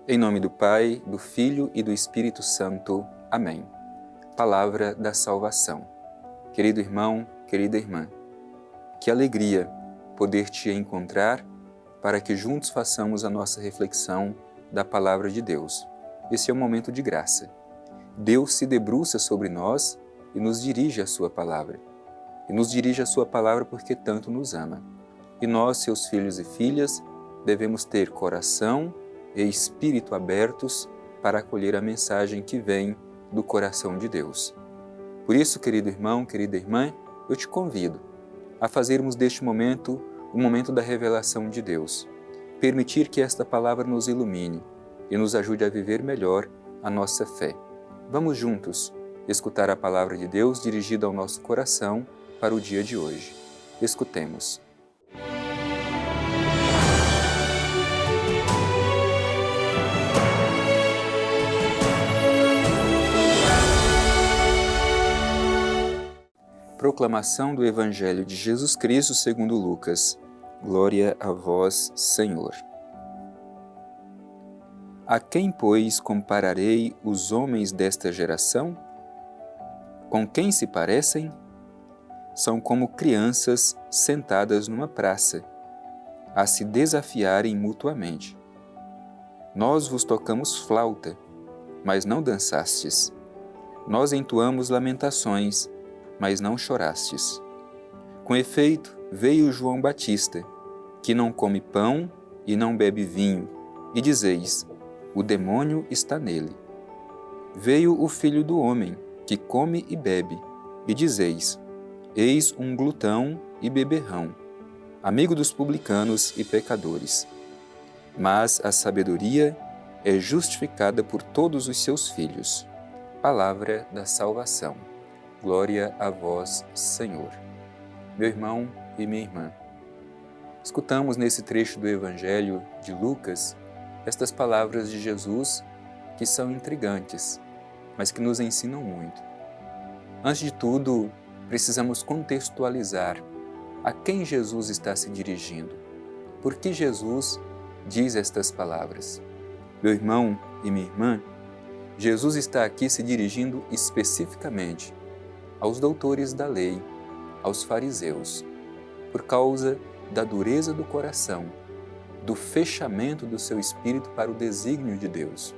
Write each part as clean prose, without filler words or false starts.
Em nome do Pai, do Filho e do Espírito Santo. Amém. Palavra da salvação. Querido irmão, querida irmã, que alegria poder te encontrar para que juntos façamos a nossa reflexão da Palavra de Deus. Esse é um momento de graça. Deus se debruça sobre nós e nos dirige a sua palavra. E nos dirige a sua palavra porque tanto nos ama. E nós, seus filhos e filhas, devemos ter coração e espírito abertos para acolher a mensagem que vem do coração de Deus. Por isso, querido irmão, querida irmã, eu te convido a fazermos deste momento o momento da revelação de Deus, permitir que esta palavra nos ilumine e nos ajude a viver melhor a nossa fé. Vamos juntos escutar a palavra de Deus dirigida ao nosso coração para o dia de hoje. Escutemos. Proclamação do Evangelho de Jesus Cristo segundo Lucas. Glória a vós, Senhor. A quem, pois, compararei os homens desta geração? Com quem se parecem? São como crianças sentadas numa praça, a se desafiarem mutuamente. Nós vos tocamos flauta, mas não dançastes. Nós entoamos lamentações, mas não chorastes. Com efeito, veio João Batista, que não come pão e não bebe vinho, e dizeis, o demônio está nele. Veio o Filho do Homem, que come e bebe, e dizeis, eis um glutão e beberrão, amigo dos publicanos e pecadores. Mas a sabedoria é justificada por todos os seus filhos. Palavra da salvação. Glória a vós, Senhor. Meu irmão e minha irmã, escutamos nesse trecho do Evangelho de Lucas estas palavras de Jesus que são intrigantes, mas que nos ensinam muito. Antes de tudo, precisamos contextualizar a quem Jesus está se dirigindo. Por que Jesus diz estas palavras? Meu irmão e minha irmã, Jesus está aqui se dirigindo especificamente aos doutores da lei, aos fariseus, por causa da dureza do coração, do fechamento do seu espírito para o desígnio de Deus.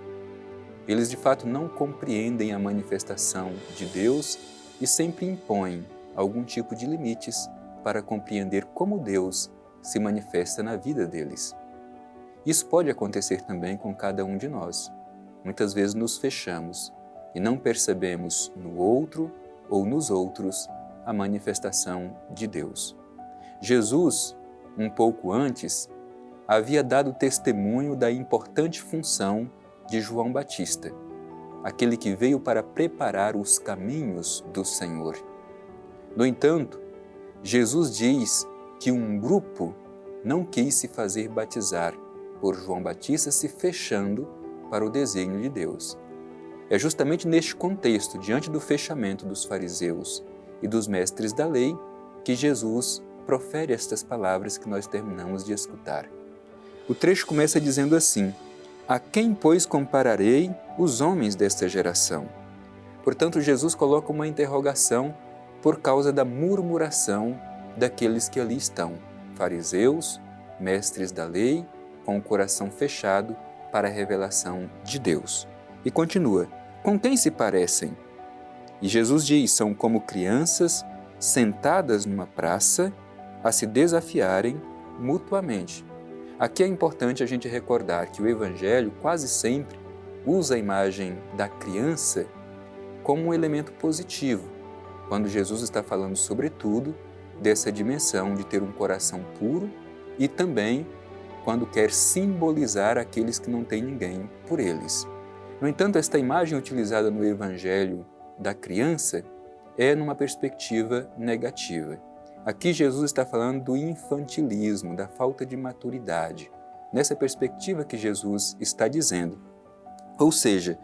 Eles de fato não compreendem a manifestação de Deus e sempre impõem algum tipo de limites para compreender como Deus se manifesta na vida deles. Isso pode acontecer também com cada um de nós. Muitas vezes nos fechamos e não percebemos no outro ou nos outros a manifestação de Deus. Jesus, um pouco antes, havia dado testemunho da importante função de João Batista, aquele que veio para preparar os caminhos do Senhor. No entanto, Jesus diz que um grupo não quis se fazer batizar por João Batista, se fechando para o desígnio de Deus. É justamente neste contexto, diante do fechamento dos fariseus e dos mestres da lei, que Jesus profere estas palavras que nós terminamos de escutar. O trecho começa dizendo assim, a quem, pois, compararei os homens desta geração? Portanto, Jesus coloca uma interrogação por causa da murmuração daqueles que ali estão, fariseus, mestres da lei, com o coração fechado para a revelação de Deus. E continua, com quem se parecem? E Jesus diz, são como crianças sentadas numa praça a se desafiarem mutuamente. Aqui é importante a gente recordar que o Evangelho quase sempre usa a imagem da criança como um elemento positivo, quando Jesus está falando sobretudo dessa dimensão de ter um coração puro e também quando quer simbolizar aqueles que não têm ninguém por eles. No entanto, esta imagem utilizada no Evangelho da criança é numa perspectiva negativa. Aqui Jesus está falando do infantilismo, da falta de maturidade. Nessa perspectiva que Jesus está dizendo. Ou seja,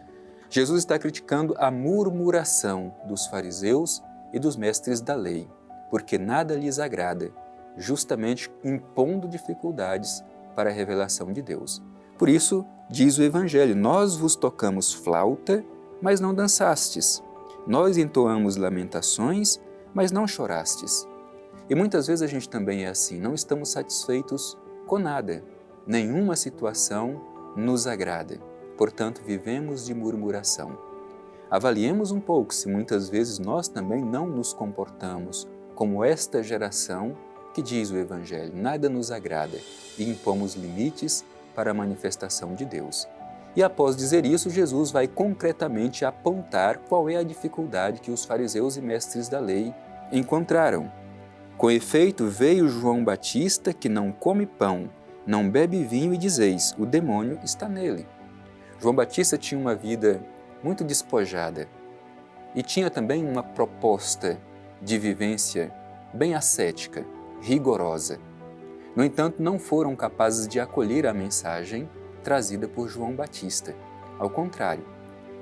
Jesus está criticando a murmuração dos fariseus e dos mestres da lei, porque nada lhes agrada, justamente impondo dificuldades para a revelação de Deus. Por isso, diz o Evangelho, nós vos tocamos flauta, mas não dançastes. Nós entoamos lamentações, mas não chorastes. E muitas vezes a gente também é assim, não estamos satisfeitos com nada. Nenhuma situação nos agrada. Portanto, vivemos de murmuração. Avaliemos um pouco se muitas vezes nós também não nos comportamos como esta geração que diz o Evangelho, nada nos agrada e impomos limites para a manifestação de Deus. E após dizer isso, Jesus vai concretamente apontar qual é a dificuldade que os fariseus e mestres da lei encontraram. Com efeito, veio João Batista, que não come pão, não bebe vinho, e dizeis, o demônio está nele. João Batista tinha uma vida muito despojada e tinha também uma proposta de vivência bem ascética, rigorosa. No entanto, não foram capazes de acolher a mensagem trazida por João Batista. Ao contrário,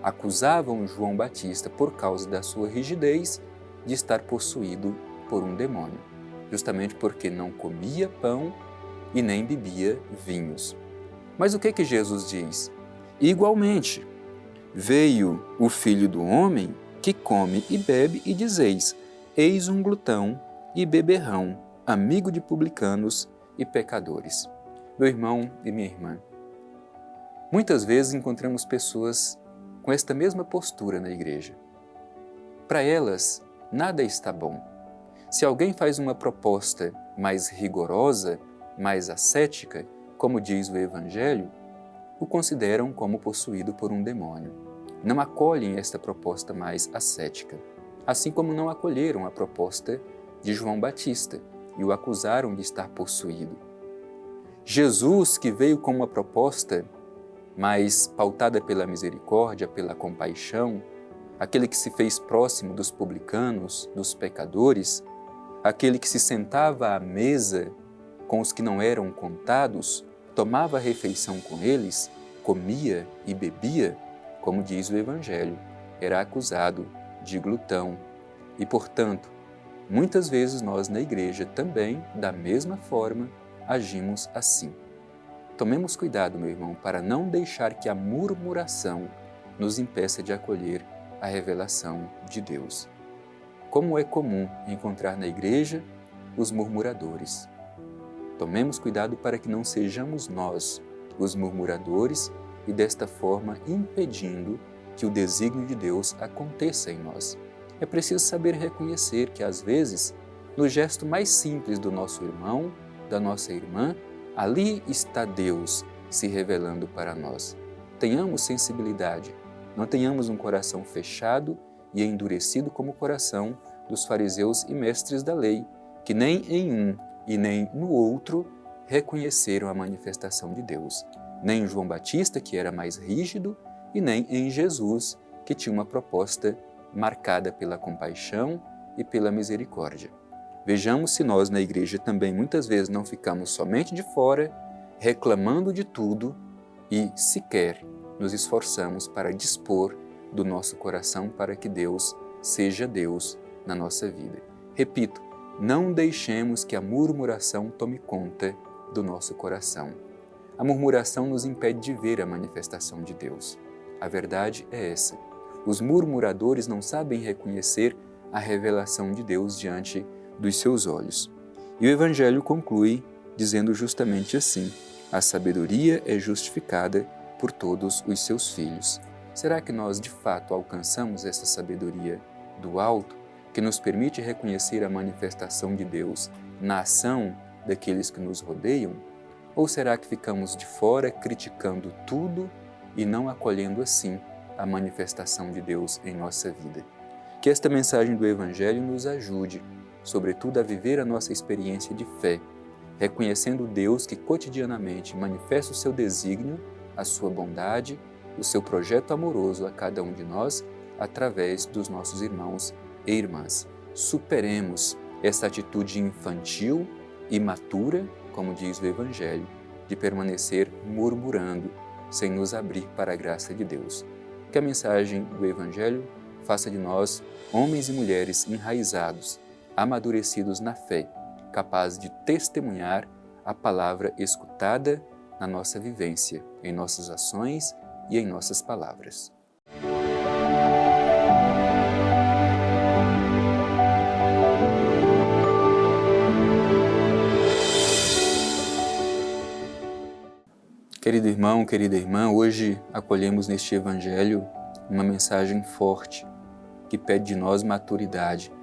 acusavam João Batista por causa da sua rigidez de estar possuído por um demônio, justamente porque não comia pão e nem bebia vinhos. Mas o que Jesus diz? Igualmente, veio o Filho do Homem que come e bebe e dizeis, eis um glutão e beberrão, amigo de publicanos e pecadores. Meu irmão e minha irmã, muitas vezes encontramos pessoas com esta mesma postura na igreja. Para elas, nada está bom. Se alguém faz uma proposta mais rigorosa, mais ascética, como diz o Evangelho, o consideram como possuído por um demônio. Não acolhem esta proposta mais ascética, assim como não acolheram a proposta de João Batista e o acusaram de estar possuído. Jesus, que veio com uma proposta mais pautada pela misericórdia, pela compaixão, aquele que se fez próximo dos publicanos, dos pecadores, aquele que se sentava à mesa com os que não eram contados, tomava a refeição com eles, comia e bebia, como diz o Evangelho, era acusado de glutão. E, portanto, muitas vezes nós na igreja também, da mesma forma, agimos assim. Tomemos cuidado, meu irmão, para não deixar que a murmuração nos impeça de acolher a revelação de Deus. Como é comum encontrar na igreja os murmuradores. Tomemos cuidado para que não sejamos nós os murmuradores e desta forma impedindo que o desígnio de Deus aconteça em nós. É preciso saber reconhecer que às vezes, no gesto mais simples do nosso irmão, da nossa irmã, ali está Deus se revelando para nós. Tenhamos sensibilidade, não tenhamos um coração fechado e endurecido como o coração dos fariseus e mestres da lei, que nem em um e nem no outro reconheceram a manifestação de Deus. Nem em João Batista, que era mais rígido, e nem em Jesus, que tinha uma proposta marcada pela compaixão e pela misericórdia. Vejamos se nós na igreja também muitas vezes não ficamos somente de fora, reclamando de tudo e sequer nos esforçamos para dispor do nosso coração para que Deus seja Deus na nossa vida. Repito, não deixemos que a murmuração tome conta do nosso coração. A murmuração nos impede de ver a manifestação de Deus. A verdade é essa. Os murmuradores não sabem reconhecer a revelação de Deus diante dos seus olhos. E o Evangelho conclui dizendo justamente assim: a sabedoria é justificada por todos os seus filhos. Será que nós de fato alcançamos essa sabedoria do alto, que nos permite reconhecer a manifestação de Deus na ação daqueles que nos rodeiam? Ou será que ficamos de fora criticando tudo e não acolhendo assim a manifestação de Deus em nossa vida? Que esta mensagem do Evangelho nos ajude, sobretudo a viver a nossa experiência de fé, reconhecendo o Deus que cotidianamente manifesta o seu desígnio, a sua bondade, o seu projeto amoroso a cada um de nós através dos nossos irmãos e irmãs. Superemos essa atitude infantil, imatura, como diz o Evangelho, de permanecer murmurando, sem nos abrir para a graça de Deus. Que a mensagem do Evangelho faça de nós homens e mulheres enraizados, amadurecidos na fé, capazes de testemunhar a palavra escutada na nossa vivência, em nossas ações e em nossas palavras. Querido irmão, querida irmã, hoje acolhemos neste Evangelho uma mensagem forte que pede de nós maturidade,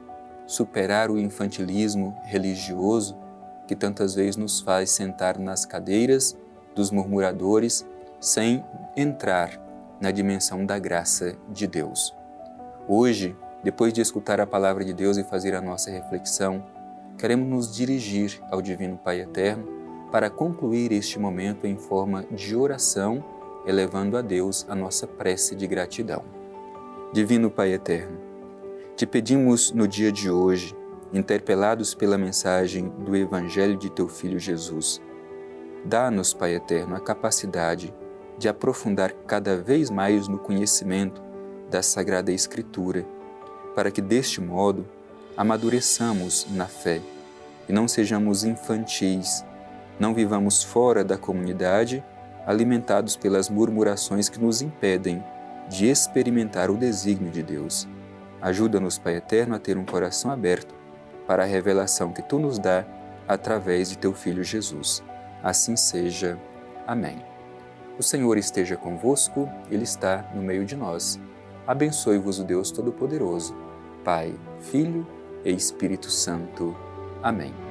superar o infantilismo religioso que tantas vezes nos faz sentar nas cadeiras dos murmuradores sem entrar na dimensão da graça de Deus. Hoje, depois de escutar a palavra de Deus e fazer a nossa reflexão, queremos nos dirigir ao Divino Pai Eterno para concluir este momento em forma de oração, elevando a Deus a nossa prece de gratidão. Divino Pai Eterno, te pedimos no dia de hoje, interpelados pela mensagem do Evangelho de Teu Filho Jesus, dá-nos, Pai Eterno, a capacidade de aprofundar cada vez mais no conhecimento da Sagrada Escritura, para que deste modo amadureçamos na fé e não sejamos infantis, não vivamos fora da comunidade, alimentados pelas murmurações que nos impedem de experimentar o desígnio de Deus. Ajuda-nos, Pai Eterno, a ter um coração aberto para a revelação que Tu nos dá através de Teu Filho Jesus. Assim seja. Amém. O Senhor esteja convosco, Ele está no meio de nós. Abençoe-vos o Deus Todo-Poderoso, Pai, Filho e Espírito Santo. Amém.